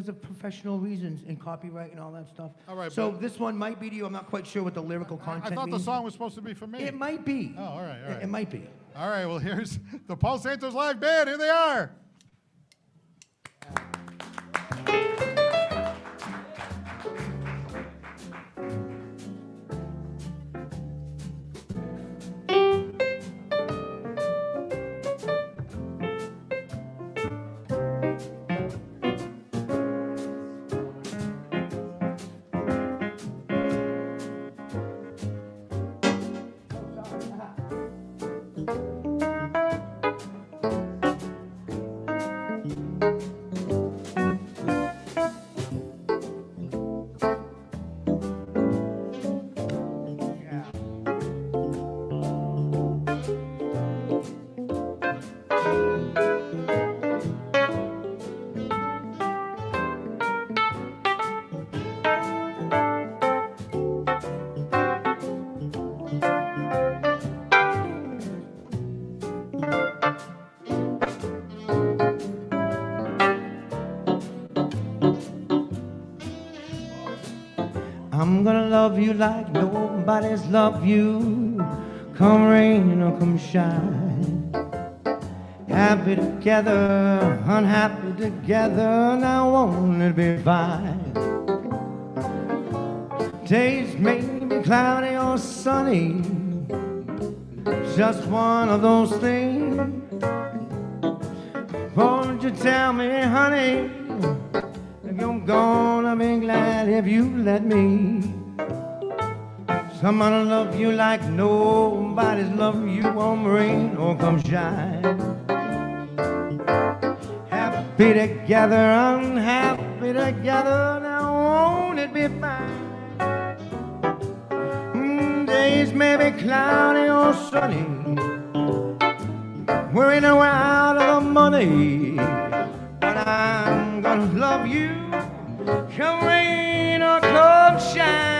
of professional reasons and copyright and all that stuff. All right, So but- this one might be to you. I'm not quite sure what the lyrical content I thought the means. song was supposed to be for me. It might be. Oh, all right, all right. It might be. All right, well, here's the Paul Santos Live Band. Here they are. I'm gonna love you like nobody's loved you. Come rain or come shine. Happy together, unhappy together. Now won't it be fine? Days may be cloudy or sunny. Just one of those things. won't you tell me, honey, if I'm gonna be glad if you let me. Someone love you like nobody's love you on rain or come shine. Happy together, unhappy together, now won't it be fine? Days may be cloudy or sunny, we're in or out of the money, but I'm gonna love you, come rain or come shine.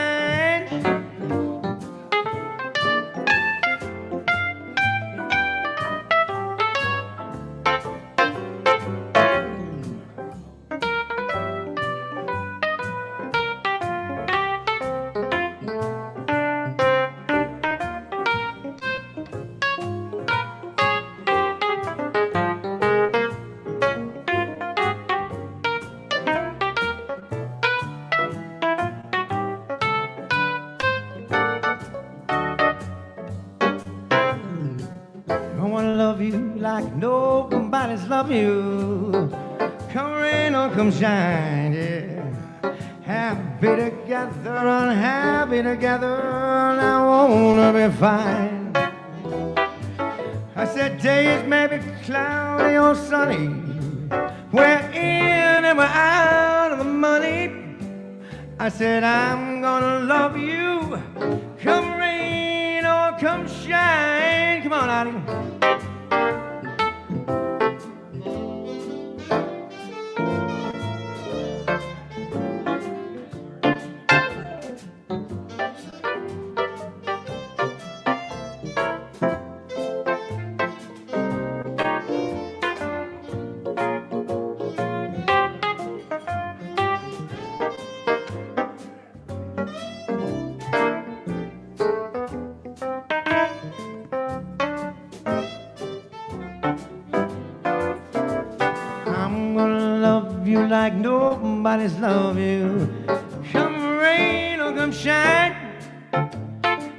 Like nobody's love you, come rain or come shine, yeah. Happy together, unhappy together, and I wanna be fine. I said days may be cloudy or sunny, we're in and we're out of the money. I said I'm gonna love you, come rain or come shine. Come on, Addie. Like nobody's love you, come rain or come shine.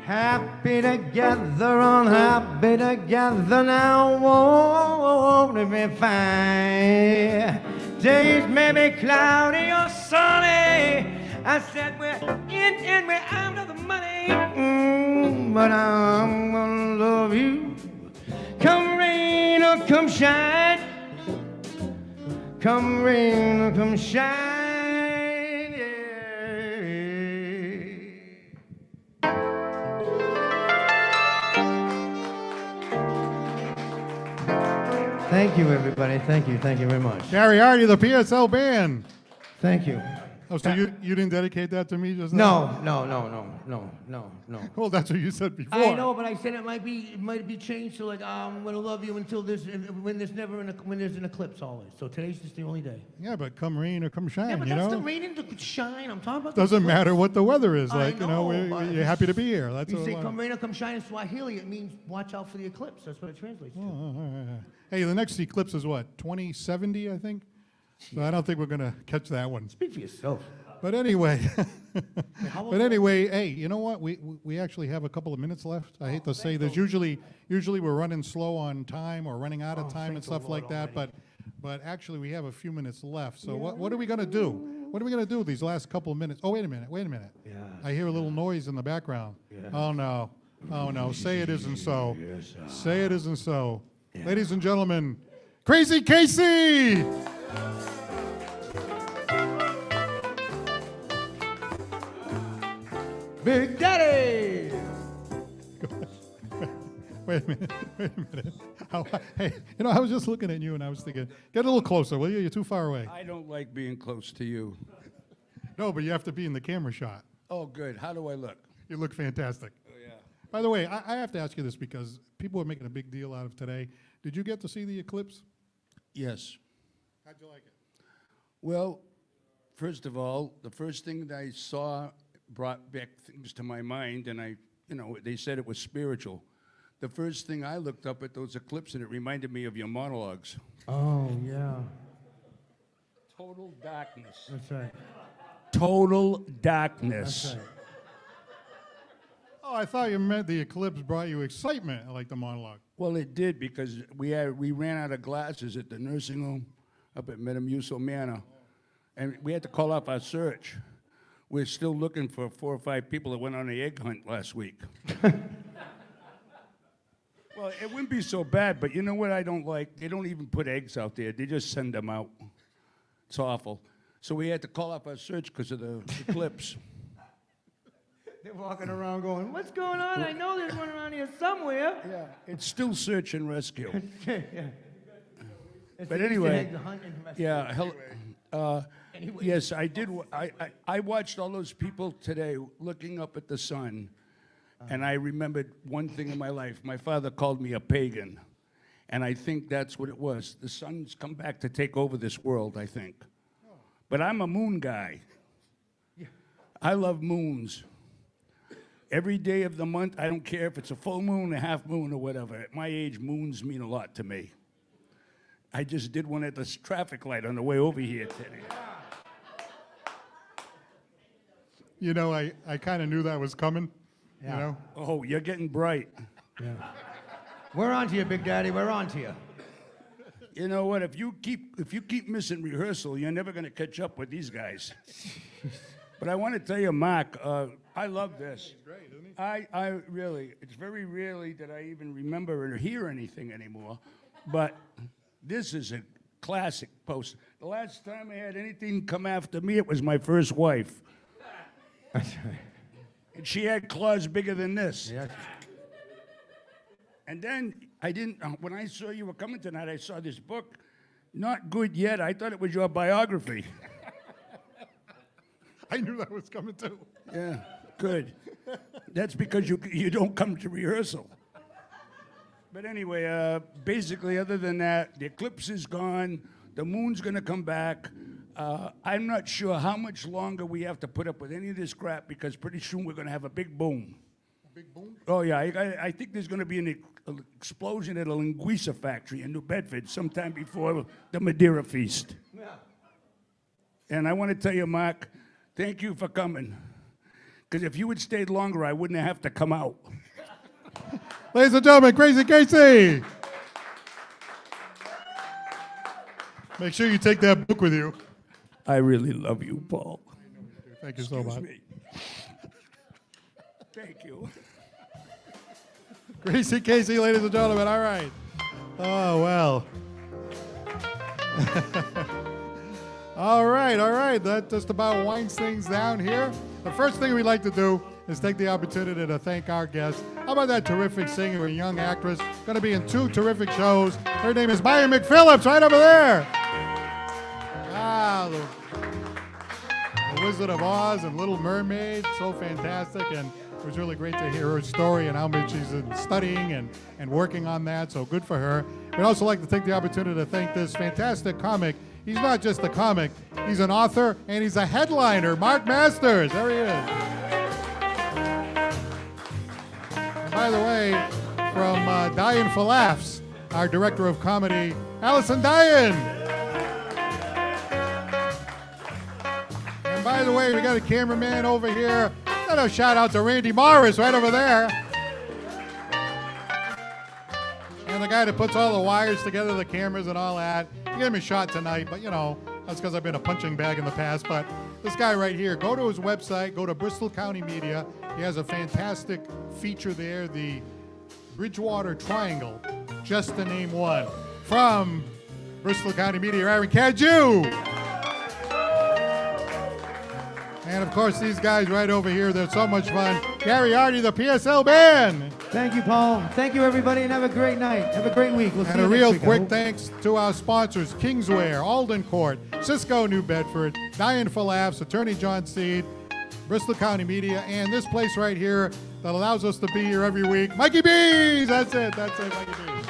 Happy together, unhappy together, now won't it be fine? Days may be cloudy or sunny, I said we're in and we're out of the money, but I'm gonna love you, come rain or come shine. Come rain or come shine, yeah. Thank you, everybody. Thank you very much. Gary Hardy, the PSL Band. Thank you. Oh, so you didn't dedicate that to me just now? No. Well, that's what you said before. I know, but I said it might be changed to like I'm gonna love you until when there's an eclipse always. So today's just the only day. Yeah, but come rain or come shine, Yeah, but you that's know? the rain and the shine. I'm talking about. Doesn't matter what the weather is like. I know, You're happy to be here. That's you all. say come rain or come shine in Swahili. It means watch out for the eclipse. That's what it translates to. Hey, the next eclipse is what? 2070, I think. So I don't think we're gonna catch that one. Speak for yourself. But anyway, hey, you know what? We actually have a couple of minutes left. I hate to say this. Usually we're running slow on time or running out of time and stuff like that. But actually we have a few minutes left. So what are we gonna do? What are we gonna do these last couple of minutes? Oh, wait a minute. Yeah. I hear a little noise in the background. Yeah. Oh no. Say it isn't so. Yes, Say it isn't so. Yeah. Ladies and gentlemen, Crazy Casey. Big Daddy! Wait a minute. Hey, I was just looking at you and I was thinking, get a little closer, will you? You're too far away. I don't like being close to you. No, but you have to be in the camera shot. Oh, good. How do I look? You look fantastic. Oh, yeah. By the way, I have to ask you this because people are making a big deal out of today. Did you get to see the eclipse? Yes. How'd you like it? Well, first of all, the first thing that I saw brought back things to my mind, and they said it was spiritual. The first thing I looked up at those eclipses, and it reminded me of your monologues. Oh, yeah. Total darkness. That's right. Total darkness. That's right. Oh, I thought you meant the eclipse brought you excitement, like the monologue. Well, it did, because we ran out of glasses at the nursing home. up at Metamucil Manor. And we had to call off our search. We're still looking for 4 or 5 people that went on the egg hunt last week. Well, it wouldn't be so bad, but you know what I don't like? They don't even put eggs out there. They just send them out. It's awful. So we had to call off our search because of the eclipse. They're walking around going, what's going on? I know there's one around here somewhere. Yeah, it's still search and rescue. Yeah. It's But the Easter anyway, egg, the hunt and rescue. yeah. Yes, I did. I watched all those people today looking up at the sun, and I remembered one thing in my life. My father called me a pagan, and I think that's what it was. The sun's come back to take over this world, I think. But I'm a moon guy. I love moons. Every day of the month, I don't care if it's a full moon, a half moon, or whatever. At my age, moons mean a lot to me. I just did one at this traffic light on the way over here today. You know, I kind of knew that was coming. Yeah. You know? Oh, you're getting bright. Yeah. We're on to you, Big Daddy. We're on to you. You know what? If you keep missing rehearsal, you're never going to catch up with these guys. But I want to tell you, Mark, I love this. He's great, isn't he? I really, it's very rarely that I even remember or hear anything anymore. But this is a classic post. The last time I had anything come after me, it was my first wife. That's right. And she had claws bigger than this. Yeah. And then I didn't, when I saw you were coming tonight, I saw this book. Not good yet. I thought it was your biography. I knew that was coming too. Yeah, good. That's because you don't come to rehearsal. But anyway, basically, other than that, the eclipse is gone. The moon's going to come back. I'm not sure how much longer we have to put up with any of this crap because pretty soon we're going to have a big boom. A big boom? Oh, yeah. I think there's going to be an explosion at a linguiça factory in New Bedford sometime before the Madeira feast. Yeah. And I want to tell you, Mark, thank you for coming. Because if you had stayed longer, I wouldn't have to come out. Ladies and gentlemen, Crazy Casey. Make sure you take that book with you. I really love you, Paul. Thank you so much. Me. Thank you. Crazy Casey, ladies and gentlemen. All right. Oh, well. All right. That just about winds things down here. The first thing we'd like to do is take the opportunity to thank our guest. How about that terrific singer and young actress? Going to be in 2 terrific shows. Her name is Mya McPhillips, right over there. The Wizard of Oz and Little Mermaid, so fantastic, and it was really great to hear her story and how much she's been studying and working on that, so good for her. We'd also like to take the opportunity to thank this fantastic comic. He's not just a comic, he's an author, and he's a headliner, Mark Masters. There he is. And by the way, from Dyin' for Laughs, our director of comedy, Allison Dyin. And by the way, we got a cameraman over here. Got a shout out to Randy Morris right over there. And the guy that puts all the wires together, the cameras and all that. He gave me a shot tonight, but you know, that's because I've been a punching bag in the past. But this guy right here, go to his website, go to Bristol County Media. He has a fantastic feature there, the Bridgewater Triangle, just to name one. From Bristol County Media, Aaron Cadieux. And, of course, these guys right over here, they're so much fun. Gary Hardy, the PSL Band. Thank you, Paul. Thank you, everybody, and have a great night. Have a great week. We'll see And you a next real week, I quick hope. thanks to our sponsors, Kingswear, Alden Court, Cisco, New Bedford, Dyin' for Laughs, Attorney John Seed, Bristol County Media, and this place right here that allows us to be here every week, Mikey B's. That's it, Mikey B's.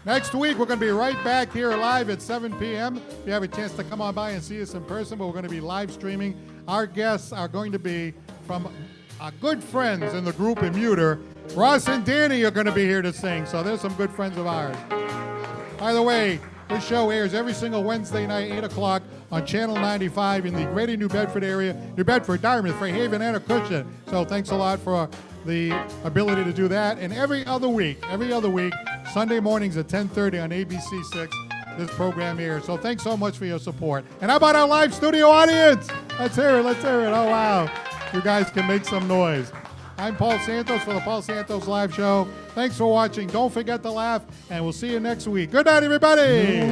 Next week, we're going to be right back here live at 7 p.m. If you have a chance to come on by and see us in person, but we're going to be live streaming. Our guests are going to be from our good friends in the group in Muter. Ross and Danny are going to be here to sing, so there's some good friends of ours. By the way, this show airs every single Wednesday night, 8 o'clock on Channel 95 in the greater New Bedford area, New Bedford, Dartmouth, Fairhaven, and Acushnet. So thanks a lot for the ability to do that. And every other week, Sunday mornings at 10:30 on ABC 6, this program here. So thanks so much for your support. And how about our live studio audience? Let's hear it. Let's hear it. Oh, wow. You guys can make some noise. I'm Paul Santos for the Paul Santos Live Show. Thanks for watching. Don't forget to laugh, and we'll see you next week. Good night, everybody.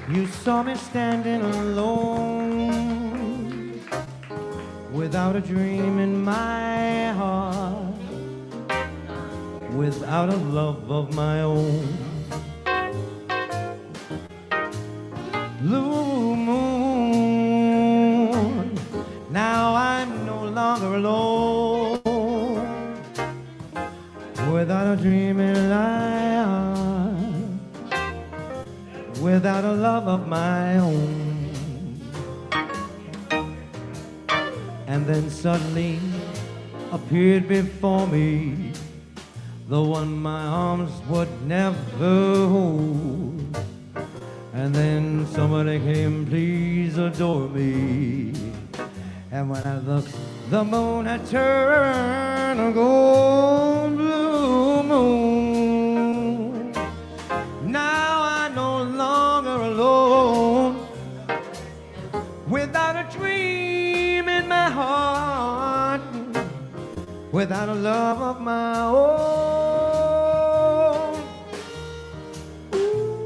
You saw me standing alone, without a dream in my heart, without a love of my own. Blue moon, now I'm no longer alone, without a dream in my heart, without a love of my own. And then suddenly appeared before me the one my arms would never hold. And then somebody came, please adore me. And when I looked, the moon had turned a gold blue moon. Now I'm no longer alone, without a dream in my heart, without a love of my own.